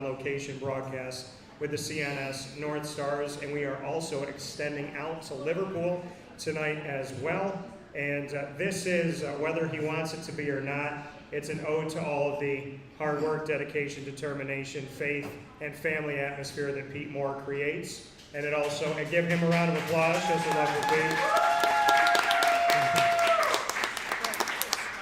location broadcast with the CNS North Stars, and we are also extending out to Liverpool tonight as well. And this is, whether he wants it to be or not, it's an ode to all of the hard work, dedication, determination, faith, and family atmosphere that Pete Moore creates. And it also, and give him a round of applause, just a love for Pete.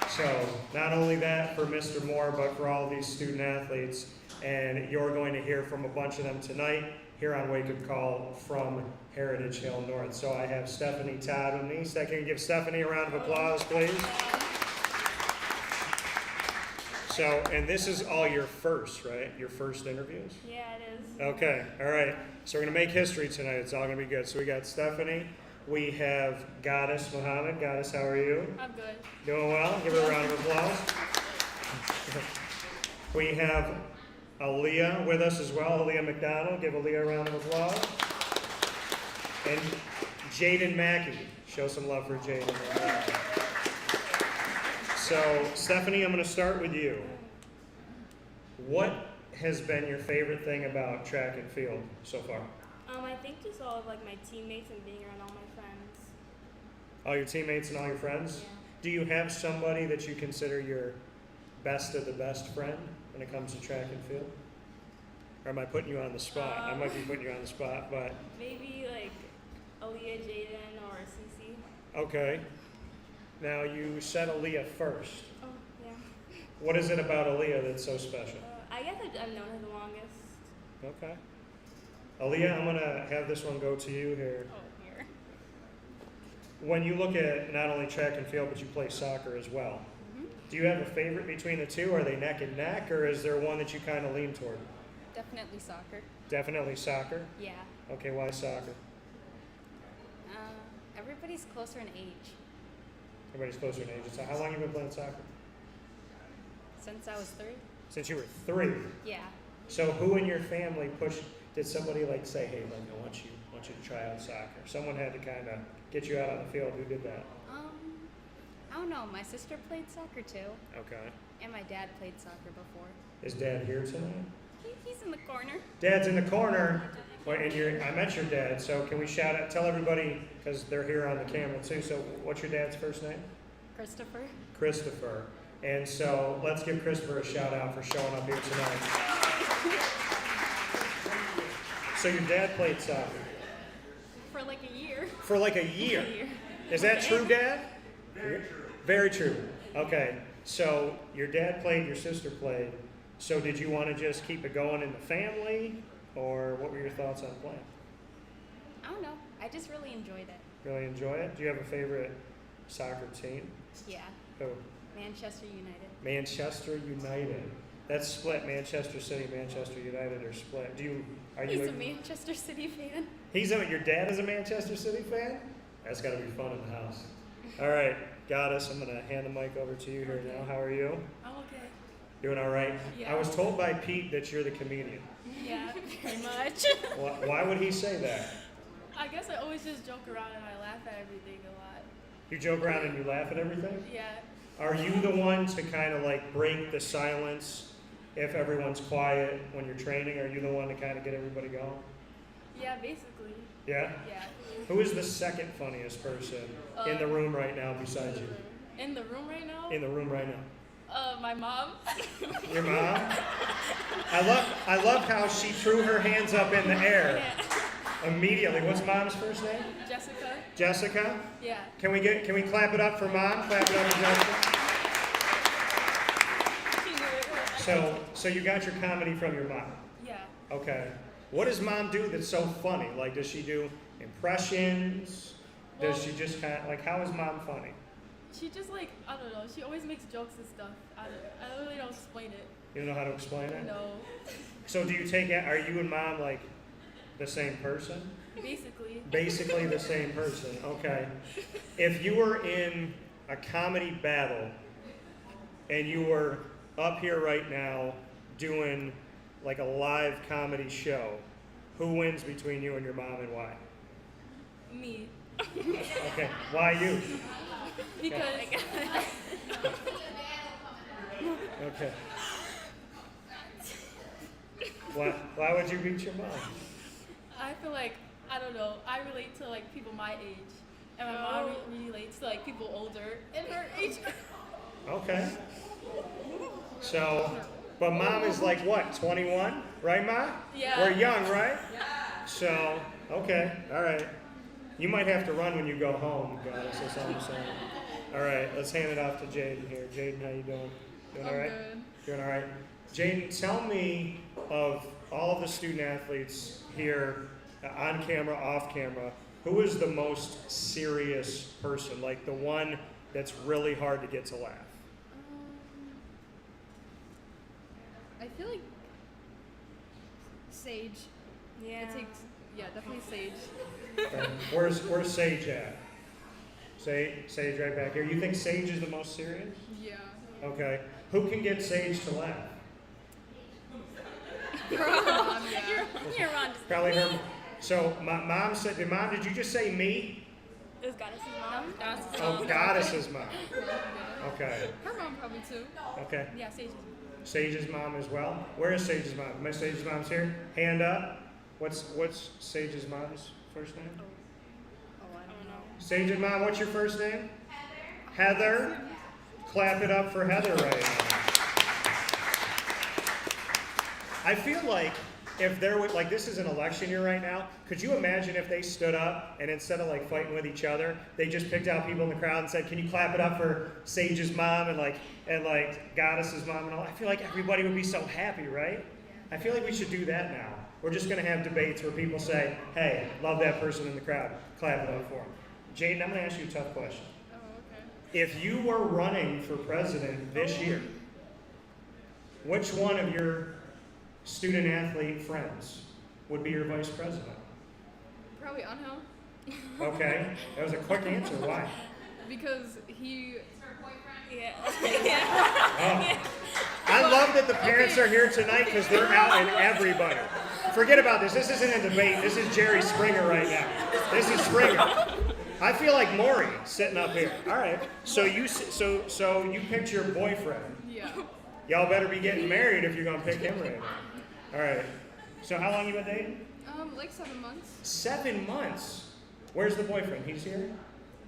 So, not only that for Mr. Moore, but for all of these student athletes. And you're going to hear from a bunch of them tonight here on Wake Up Call from Heritage Hill North. So I have Stephanie Todd with me. So can you give Stephanie a round of applause, please? So, and this is all your first, right? Your first interviews? Yeah, it is. Okay, all right. So we're going to make history tonight. It's all going to be good. So we got Stephanie. We have Goddess Muhammad. Goddess, how are you? I'm good. Doing well? Give her a round of applause. We have Aaliyah with us as well. Aaliyah McDonald. Give Aaliyah a round of applause. And Jaydin Mackey. Show some love for Jaydin. So, Stephanie, I'm going to start with you. What has been your favorite thing about track and field so far? I think just all of like my teammates and being around all my friends. All your teammates and all your friends? Yeah. Do you have somebody that you consider your best of the best friend when it comes to track and field? Or am I putting you on the spot? I might be putting you on the spot, but... Maybe like Aaliyah, Jaydin, or Cece. Okay. Now, you said Aaliyah first. Oh, yeah. What is it about Aaliyah that's so special? I guess I've known her the longest. Okay. Aaliyah, I'm going to have this one go to you here. Oh, here. When you look at not only track and field, but you play soccer as well, do you have a favorite between the two? Are they neck and neck, or is there one that you kind of lean toward? Definitely soccer. Definitely soccer? Yeah. Okay, why soccer? Everybody's closer in age. Everybody's closer in age. So how long have you been playing soccer? Since I was 3. Since you were 3. Yeah. So who in your family did somebody like say, hey, look, I want you to try out soccer? Someone had to kind of get you out on the field. Who did that? I don't know. My sister played soccer too. Okay. And my dad played soccer before. Is Dad here tonight? He's in the corner. Dad's in the corner. Well, and I met your dad, so can we tell everybody, because they're here on the camera too, so what's your dad's first name? Christopher. Christopher. And so let's give Christopher a shout out for showing up here tonight. So your dad played soccer? For like a year. For like a year? Is that true, Dad? Very true. Very true. Okay. So your dad played, your sister played. So did you want to just keep it going in the family? Or what were your thoughts on playing? I don't know. I just really enjoyed it. Really enjoy it? Do you have a favorite soccer team? Yeah. Who? Manchester United. Manchester United. That's split. Manchester City, Manchester United are split. He's a Manchester City fan. Your dad is a Manchester City fan? That's got to be fun in the house. All right, Goddess, I'm going to hand the mic over to you here now. How are you? I'm okay. Doing all right? Yeah. I was told by Pete that you're the comedian. Yeah, very much. Why would he say that? I guess I always just joke around and I laugh at everything a lot. You joke around and you laugh at everything? Yeah. Are you the one to kind of like break the silence if everyone's quiet when you're training? Are you the one to kind of get everybody going? Yeah, basically. Yeah? Yeah. Who is the second funniest person in the room right now besides you? In the room right now? In the room right now. My mom. Your mom? I love how she threw her hands up in the air immediately. What's Mom's first name? Jessica. Jessica? Yeah. Can we clap it up for Mom? Clap it up for Jessica. So you got your comedy from your mom? Yeah. Okay. What does Mom do that's so funny? Like, does she do impressions? Does she just kind of, like, how is Mom funny? She just like, I don't know, she always makes jokes and stuff. I really don't explain it. You don't know how to explain it? No. So are you and Mom like the same person? Basically. Basically the same person, okay. If you were in a comedy battle and you were up here right now doing like a live comedy show, who wins between you and your mom and why? Me. Okay, why you? Because Okay. Why would you beat your mom? I feel like, I don't know, I relate to like people my age. And my mom relates to like people older in her age. Okay. So, but mom is like what, 21? Right, Ma? Yeah. We're young, right? Yeah. So, okay, all right. You might have to run when you go home, Goddess, that's all I'm saying. All right, let's hand it off to Jaydin here. Jaydin, how you doing? Doing all right? Good. Doing all right. Jaydin, tell me of all of the student athletes here, on camera, off camera, who is the most serious person? Like the one that's really hard to get to laugh? I feel like Sage. Yeah. It takes, definitely Sage. Okay. Where's Sage at? Sage right back here. You think Sage is the most serious? Yeah. Okay. Who can get Sage to laugh? Mom, yeah. You're wrong. Probably her. So my mom said, did you just say me? It was Goddess's mom. Oh, Goddess's mom. Okay. Her mom probably too. Okay. Yeah, Sage's. Sage's mom as well. Where is Sage's mom? My Sage's mom's here. Hand up. What's Sage's mom's first name? Oh, I don't know. Sage's mom, what's your first name? Heather. Clap it up for Heather right now. I feel like if there was, like, this is an election year right now, could you imagine if they stood up and instead of like fighting with each other, they just picked out people in the crowd and said, can you clap it up for Sage's mom and like Goddess's mom and all? I feel like everybody would be so happy, right? I feel like we should do that now. We're just going to have debates where people say, hey, love that person in the crowd. Clap it up for them. Jaydin, I'm going to ask you a tough question. Oh, okay. If you were running for president this year, which one of your student athlete friends would be your vice president? Probably Angel. Okay, that was a quick answer. Why? Because he. Yeah. Oh. I love that the parents are here tonight because they're out and everybody. Forget about this. This isn't a debate. This is Jerry Springer right now. This is Springer. I feel like Maury sitting up here. All right. So you picked your boyfriend. Yeah. Y'all better be getting married if you're gonna pick him right now. All right. So how long you been dating? Like 7 months. 7 months. Where's the boyfriend? He's here?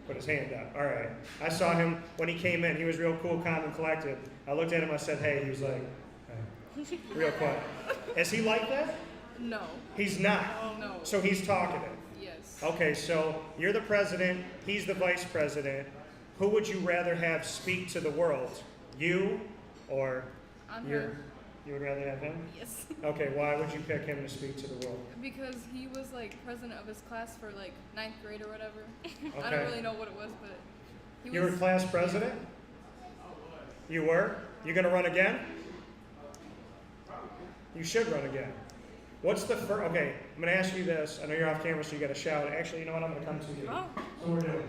Put his hand up. All right. I saw him when he came in. He was real cool, calm, and collected. I looked at him. I said, hey. He was like, hey. Real quiet. Is he like that? No. He's not. Oh no. So he's talkative. Yes. Okay, so you're the president. He's the vice president. Who would you rather have speak to the world? You or Angel. You would rather have him? Yes. Okay, why would you pick him to speak to the world? Because he was like president of his class for like 9th grade or whatever. I Okay. don't really know what it was, but he You were class president? You were? You gonna run again? You should run again. What's the first? Okay, I'm gonna ask you this. I know you're off camera, so you gotta shout. Actually, you know what? I'm gonna come to you. Oh. So we're doing.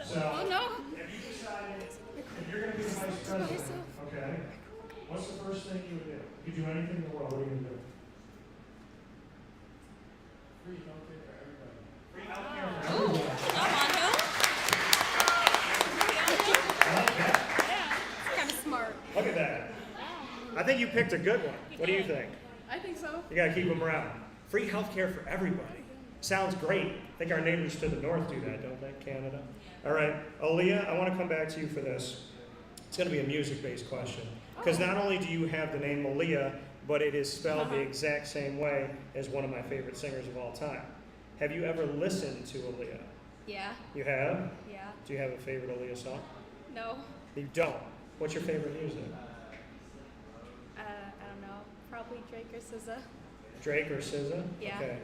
So, Oh no. if you decided if you're gonna be the vice president, okay, what's the first thing you would do? You could do anything in the world. What are you gonna do? Free healthcare for everybody. Free healthcare for everybody. I like that. It's kind of smart. Look at that. I think you picked a good one. What do you think? I think so. You gotta keep them around. Free healthcare for everybody. Sounds great. I think our neighbors to the north do that, don't they? Canada. All right, Aaliyah, I want to come back to you for this. It's going to be a music-based question. Because not only do you have the name Aaliyah, but it is spelled the exact same way as one of my favorite singers of all time. Have you ever listened to Aaliyah? Yeah. You have? Yeah. Do you have a favorite Aaliyah song? No. You don't. What's your favorite music? I don't know. Probably Drake or SZA. Drake or SZA? Yeah. Okay.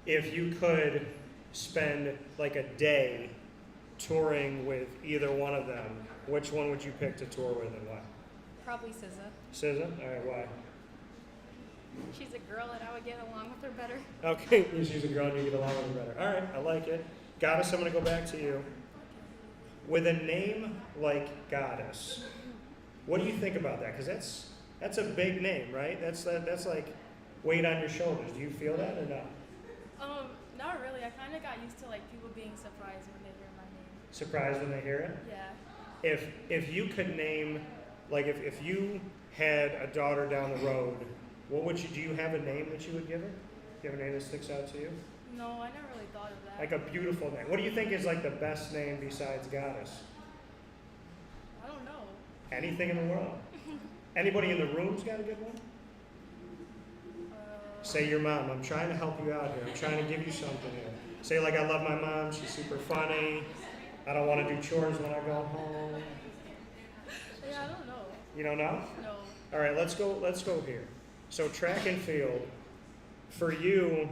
If you could spend like a day touring with either one of them, which one would you pick to tour with and why? Probably SZA. SZA? All right, why? She's a girl and I would get along with her better. Okay, she's a girl and you get along with her better. All right, I like it. Goddess, I'm going to go back to you. With a name like Goddess, what do you think about that? Because that's a big name, right? That's like weight on your shoulders. Do you feel that or not? Not really. I kind of got used to like people being surprised when they hear my name. Surprised when they hear it? Yeah. If you could name, like if you had a daughter down the road What would you, do you have a name that you would give her? Do you have a name that sticks out to you? No, I never really thought of that. Like a beautiful name. What do you think is like the best name besides Goddess? I don't know. Anything in the world? Anybody in the room's got a good one? Say your mom. I'm trying to help you out here. I'm trying to give you something here. Say like, I love my mom. She's super funny. I don't want to do chores when I go home. Yeah, I don't know. You don't know? No. All right, let's go here. So track and field, for you,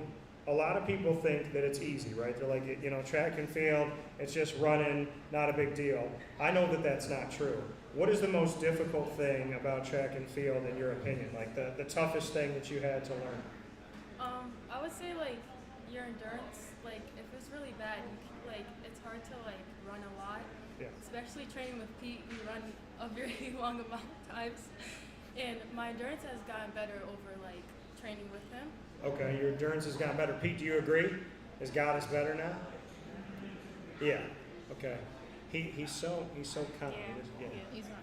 a lot of people think that it's easy, right? They're like, you know, track and field, it's just running, not a big deal. I know that that's not true. What is the most difficult thing about track and field in your opinion? Like the toughest thing that you had to learn? I would say like your endurance. Like if it's really bad, like it's hard to like run a lot. Yeah. Especially training with Pete, we run a very long amount of times, and my endurance has gotten better over like training with him. Okay, your endurance has gotten better. Pete, do you agree? Has Goddess better now? Yeah. Okay. He's so calm. Yeah. He's not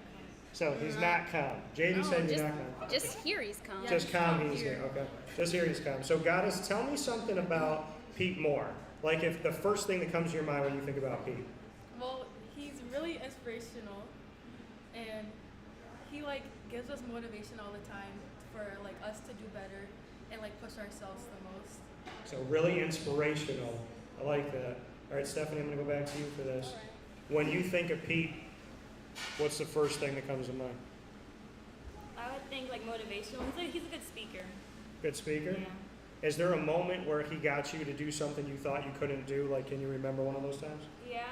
So he's not calm. Jaydin said you're not calm. Just here he's calm. Yeah. Just calm, he's here. Okay. Just here he's calm. So Goddess, tell me something about Pete more. Like if the first thing that comes to your mind when you think about Pete. Well, he's really inspirational, and he like gives us motivation all the time for like us to do better and like push ourselves the most. So really inspirational. I like that. All right, Stephanie, I'm going to go back to you for this. When you think of Pete, what's the first thing that comes to mind? I would think like motivational. He's a good speaker. Good speaker? Yeah. Is there a moment where he got you to do something you thought you couldn't do? Like, can you remember one of those times? Yeah.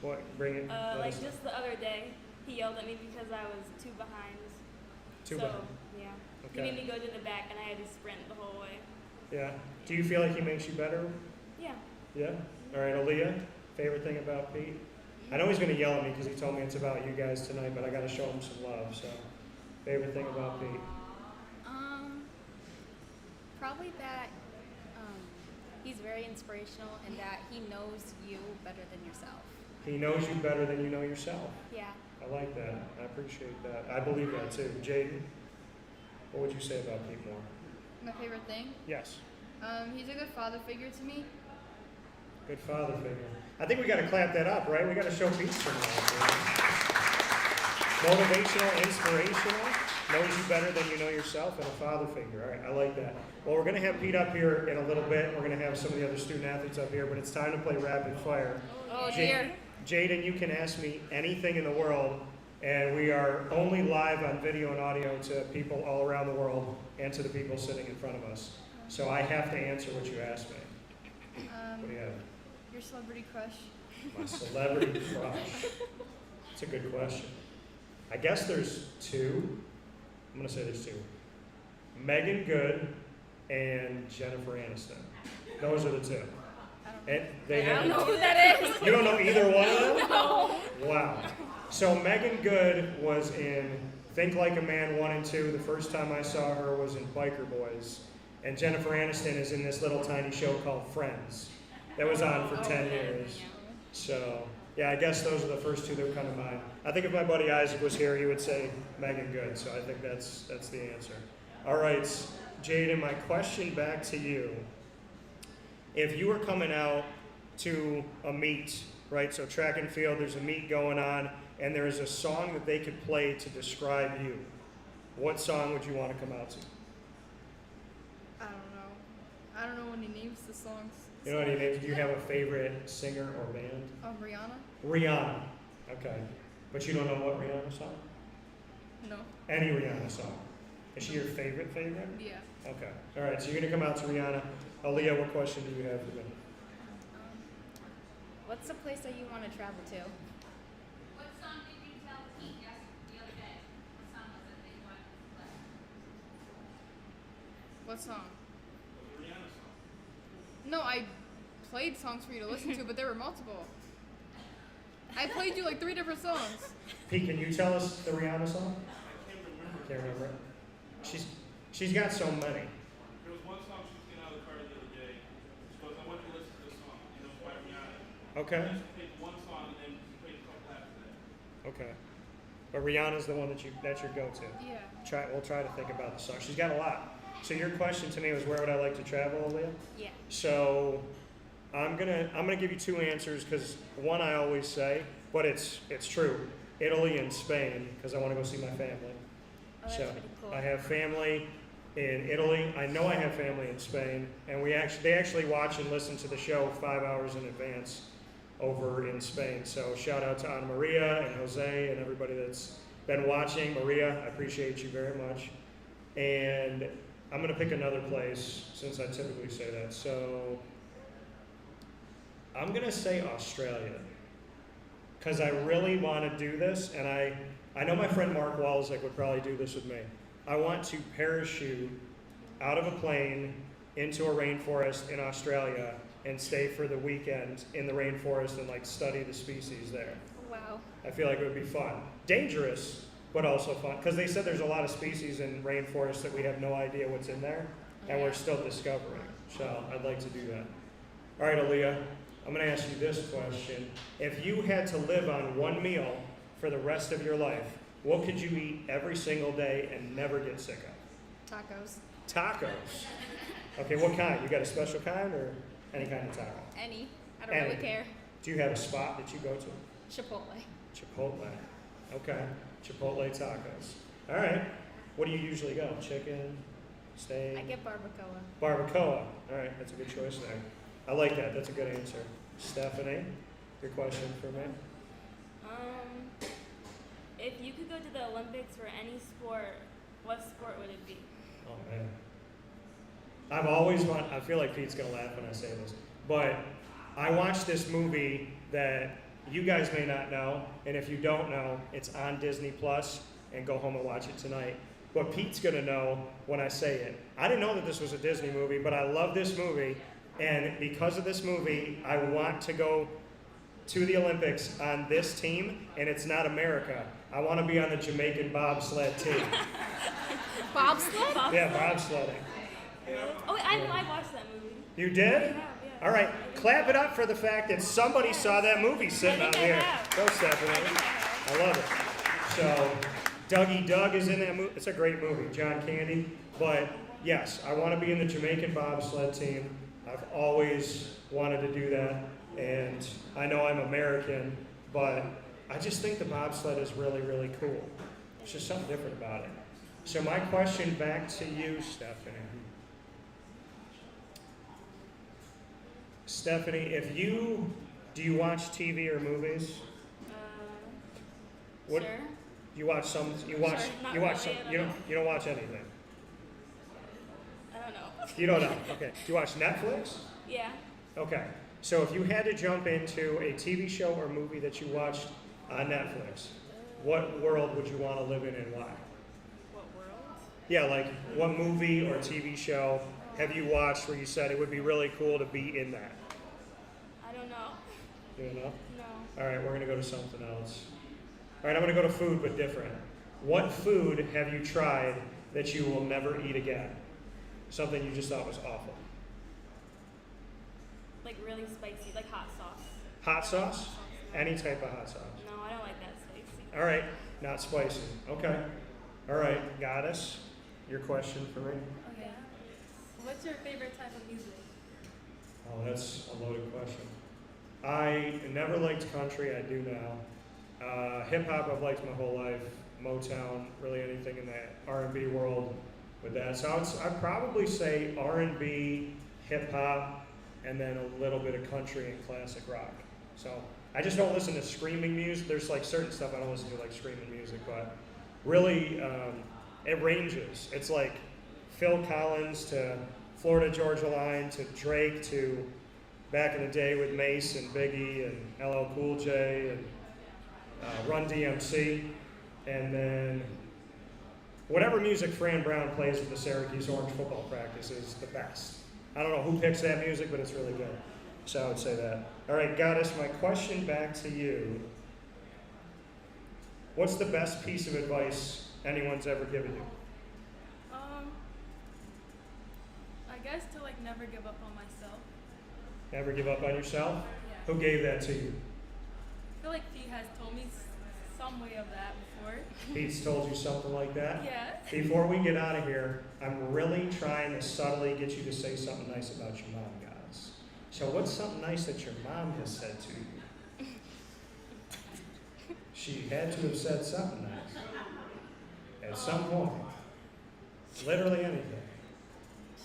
What? Bring it. let Like us know. just the other day, he yelled at me because I was too behind. Too so, behind. yeah. Okay. He made me go to the back and I had to sprint the whole way. Yeah. Do you feel like he makes you better? Yeah. Yeah? All right, Aaliyah, favorite thing about Pete? I know he's going to yell at me because he told me it's about you guys tonight, but I got to show him some love. So, favorite thing about Pete? Probably that he's very inspirational and that he knows you better than yourself. He knows you better than you know yourself. Yeah. I like that. I appreciate that. I believe that too. Jaydin, what would you say about Pete Moore? My favorite thing? Yes. He's a good father figure to me. Good father figure. I think we got to clap that up, right? We got to show Pete some love. Motivational, inspirational, knows you better than you know yourself, and a father figure. All right, I like that. Well, we're going to have Pete up here in a little bit. We're going to have some of the other student athletes up here, but it's time to play rapid fire. Oh Ja- dear. Jaydin, you can ask me anything in the world, and we are only live on video and audio to people all around the world and to the people sitting in front of us. So I have to answer what you ask me. What do you have? Your celebrity crush. My celebrity crush. That's a good question. I guess there's two. I'm going to say there's two. Megan Good and Jennifer Aniston. Those are the two. And they I don't know have, who that is. you don't know either one of them? No. Wow. So Megan Good was in Think Like a Man 1 and 2. The first time I saw her was in Biker Boys. And Jennifer Aniston is in this little tiny show called Friends. That was on for 10 years. So, yeah, I guess those are the first two that would come to mind. I think if my buddy Isaac was here, he would say Megan Good. So I think that's the answer. All right, Jaydin, my question back to you. If you were coming out to a meet, right, so track and field, there's a meet going on, and there is a song that they could play to describe you, what song would you want to come out to? I don't know. I don't know any names to songs. You know any names? Do you have a favorite singer or band? Rihanna? Rihanna. Okay. But you don't know what Rihanna song? No. Any Rihanna song. Is she your favorite? Yeah. Okay. All right, so you're going to come out to Rihanna. Aaliyah, what question do you have for me? What's the place that you want to travel to? What song did you tell Pete the other day? What song was it that you wanted to play? What song? Rihanna song. No, I played songs for you to listen to, but there were multiple. I played you like 3 different songs. Pete, can you tell us the Rihanna song? I can't remember. Can't remember it. She's got so many. There was one song she was getting out of the car the other day. She goes, I want you to listen to this song. You know, it's by Rihanna. Okay. And then she played one song and then she played a couple after that. Okay. But Rihanna's the one that's your go-to. Yeah. We'll try to think about the song. She's got a lot. So your question to me was, where would I like to travel, Aaliyah? Yeah. So I'm gonna give you two answers because one I always say, but it's true. Italy and Spain because I want to go see my family. Oh, that's So pretty cool. I have family in Italy. I know I have family in Spain, and they actually watch and listen to the show 5 hours in advance over in Spain. So shout out to Ana Maria and Jose and everybody that's been watching. Maria, I appreciate you very much. And I'm gonna pick another place since I typically say that. So I'm gonna say Australia because I really want to do this, and I know my friend Mark Walczyk would probably do this with me. I want to parachute out of a plane into a rainforest in Australia and stay for the weekend in the rainforest and like study the species there. Wow. I feel like it would be fun. Dangerous, but also fun. Because they said there's a lot of species in rainforests that we have no idea what's in there, and we're still discovering. So I'd like to do that. All right, Aaliyah, I'm going to ask you this question. If you had to live on one meal for the rest of your life, what could you eat every single day and never get sick of? Tacos. Tacos. Okay, what kind? You got a special kind or any kind of taco? Any. I don't really Any. care. Do you have a spot that you go to? Chipotle. Chipotle. Okay. Chipotle tacos. All right. What do you usually go? Chicken, steak? I get barbacoa. Barbacoa. All right. That's a good choice there. I like that. That's a good answer. Stephanie, your question for me? If you could go to the Olympics for any sport, what sport would it be? Oh, man. I feel like Pete's going to laugh when I say this, but I watched this movie that you guys may not know, and if you don't know, it's on Disney Plus, and go home and watch it tonight. But Pete's going to know when I say it. I didn't know that this was a Disney movie, but I love this movie, and because of this movie, I want to go to the Olympics on this team, and it's not America. I want to be on the Jamaican bobsled team. Bobsled? Yeah, bobsledding. Oh, wait, I watched that movie. You did? Yeah. All right, clap it up for the fact that somebody saw that movie sitting I out think I here. have. Go, Stephanie. I love it. So, Dougie Doug is in that movie. It's a great movie, John Candy. But yes, I want to be in the Jamaican bobsled team. I've always wanted to do that, and I know I'm American, but I just think the bobsled is really, really cool. It's just something different about it. So my question back to you, Stephanie. Stephanie, do you watch TV or movies? What- Sure. You watch some. You watch. Sure, not You watch really, some. I You don't don't. You don't watch anything. I don't know. You don't know. Okay. Do you watch Netflix? Yeah. Okay. So if you had to jump into a TV show or movie that you watched on Netflix, what world would you want to live in and why? What world? Yeah, like what movie or TV show have you watched where you said it would be really cool to be in that? I don't know. You don't know? No. All right, we're gonna go to something else. All right, I'm gonna go to food, but different. What food have you tried that you will never eat again? Something you just thought was awful. Like really spicy, like hot sauce. Hot sauce? Any type of hot sauce. No, I don't like that spicy. All right, not spicy. Okay. All right, Goddess, your question for me? Okay. What's your favorite type of music? Oh, that's a loaded question. I never liked country. I do now. Hip hop I've my whole life. Motown, really anything in that R&B world with that. So I'd probably say R&B, hip hop, and then a little bit of country and classic rock. So I just don't listen to screaming music. There's like certain stuff I don't listen to, like screaming music, but really it ranges. It's like Phil Collins to Florida Georgia Line to Drake to back in the day with Mace and Biggie and LL Cool J and Run DMC, and then whatever music Fran Brown plays at the Syracuse Orange football practice is the best. I don't know who picks that music, but it's really good. So I would say that. All right, Goddess, my question back to you. What's the best piece of advice anyone's ever given you? I guess to like never give up on myself. Never give up on yourself? Yeah. Who gave that to you? I feel like he has told me some way of that before. Pete's told you something like that? Yeah. Before we get out of here, I'm really trying to subtly get you to say something nice about your mom, guys. So what's something nice that your mom has said to you? She had to have said something nice. At some point. Literally anything.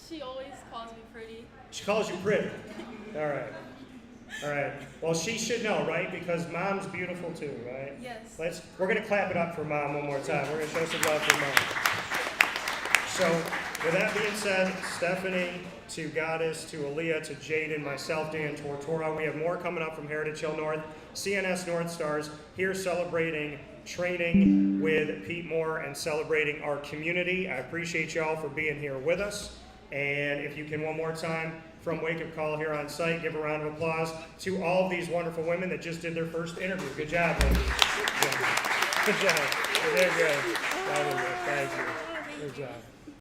She always calls me pretty. She calls you pretty. All right. All right. Well, she should know, right? Because mom's beautiful too, right? Yes. We're going to clap it up for mom one more time. We're going to show some love for mom. So, with that being said, Stephanie, to Goddess, to Aaliyah, to Jaydin, myself, Dan Tortora, we have more coming up from Heritage Hill North. CNS North Stars here celebrating training with Pete Moore and celebrating our community. I appreciate y'all for being here with us. And if you can one more time from Wake Up Call here on site, give a round of applause to all of these wonderful women that just did their first interview. Good job, ladies. Good job. You did good. Thank you. Good job.